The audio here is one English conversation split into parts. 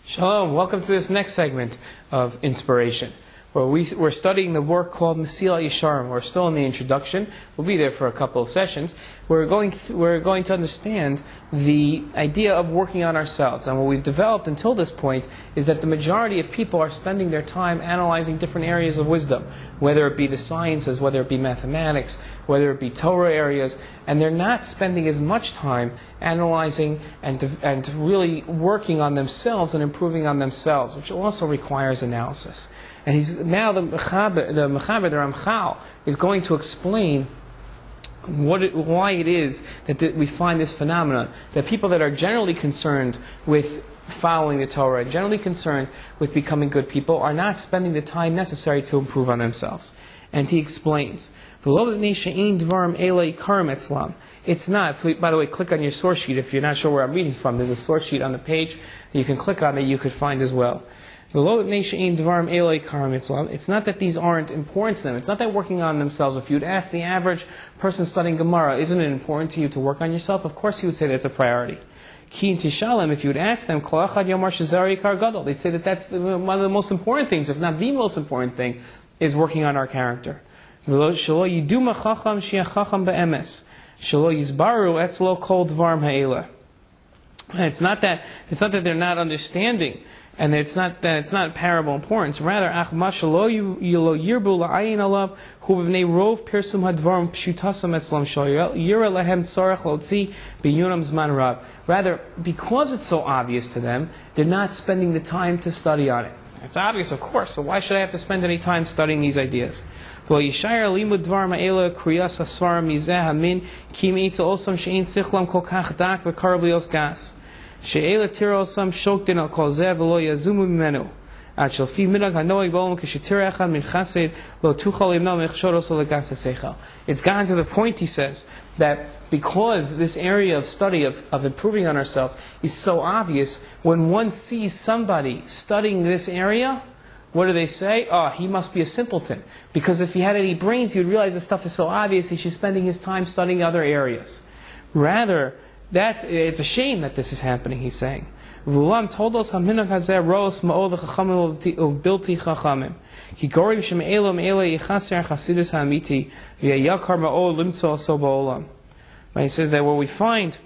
Shalom, welcome to this next segment of Inspiration, where we're studying the work called Mesil Yesharim. We're still in the introduction. We'll be there for a couple of sessions. We're going to understand the idea of working on ourselves. And what we've developed until this point is that the majority of people are spending their time analyzing different areas of wisdom, whether it be the sciences, whether it be mathematics, whether it be Torah areas, and they're not spending as much time analyzing and really working on themselves and improving on themselves, which also requires analysis. And now the Ramchal is going to explain why it is that we find this phenomenon, that people that are generally concerned with following the Torah, generally concerned with becoming good people, are not spending the time necessary to improve on themselves. And he explains, it's not, by the way, click on your source sheet if you're not sure where I'm reading from. There's a source sheet on the page that you can click on that you could find as well. It's not that these aren't important to them. It's not that working on themselves. If you'd ask the average person studying Gemara, isn't it important to you to work on yourself? Of course he would say that's a priority. If you would ask them, they'd say that that's one of the most important things, if not the most important thing, is working on our character. It's not that they're not understanding, and it's not that it's not parable importance. Rather, rather, because it's so obvious to them, they're not spending the time to study on it. It's obvious, of course, so why should I have to spend any time studying these ideas? She'ela tiro sam shokten al kol zev lo yazumu mimenu. At shel fi minag hanoig ba'olam k'shetira echad min chased lo tuchal imna mechshor oso legasa seichel. It's gotten to the point, he says, that because this area of study of improving on ourselves is so obvious, when one sees somebody studying this area, what do they say? Oh, he must be a simpleton. Because if he had any brains, he would realize this stuff is so obvious, he should be spending his time studying other areas. Rather, it's a shame that this is happening, he's saying. Vulam told us haminag hazeh roos ma'od chachamim ubilti chachamim. Ki gorim sheme'ela me'ela yichaser chasidus ha'amiti v'yayakar ma'od limtzo so ba'olam. He says that what we find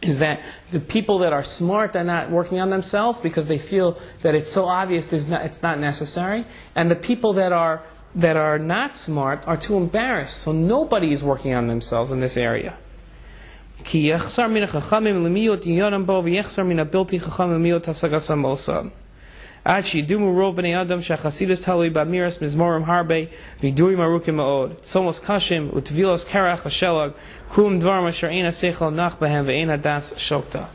is that the people that are smart are not working on themselves because they feel that it's so obvious it's not necessary, and the people that are not smart are too embarrassed, so nobody is working on themselves in this area. Ki yachsar min hachachamim lemiyot yinyanam bo v'yachsar min habilti chachamim lemiyot hasagasam osam. Ad shidumu rov b'nei adam shechasidus talui b'amiras mizmorim harbe v'durim arukim ma'od. Tzomos kashim utvilos karach hashelag kum dvarim asher ein haseichel nach behem ve'ein hadas shokta.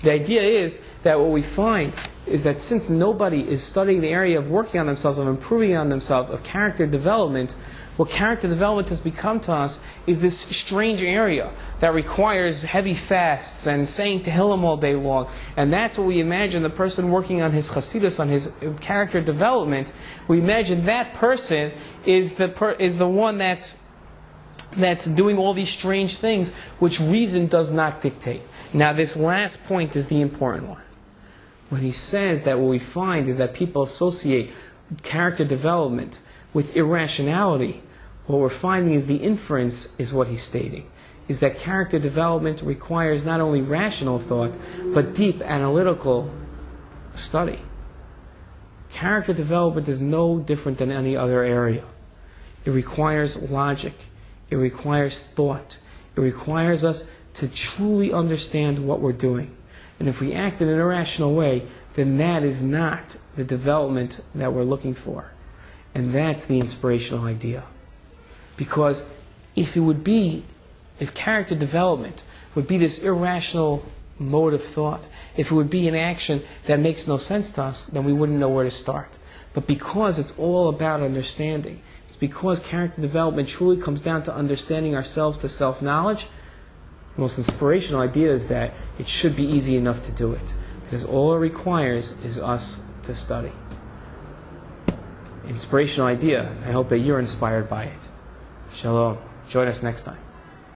The idea is that what we find is that since nobody is studying the area of working on themselves, of improving on themselves, of character development, what character development has become to us is this strange area that requires heavy fasts and saying Tehillim all day long. And that's what we imagine the person working on his chasidus, on his character development. We imagine that person is the one that's doing all these strange things, which reason does not dictate. Now, this last point is the important one. When he says that what we find is that people associate character development with irrationality, what we're finding is the inference is what he's stating, is that character development requires not only rational thought, but deep analytical study. Character development is no different than any other area. It requires logic. It requires thought. It requires us to truly understand what we're doing. And if we act in an irrational way, then that is not the development that we're looking for. And that's the inspirational idea. Because if character development would be this irrational mode of thought, if it would be an action that makes no sense to us, then we wouldn't know where to start. But because it's all about understanding, it's because character development truly comes down to understanding ourselves, to self-knowledge, the most inspirational idea is that it should be easy enough to do it. Because all it requires is us to study. Inspirational idea. I hope that you're inspired by it. Shalom. Join us next time.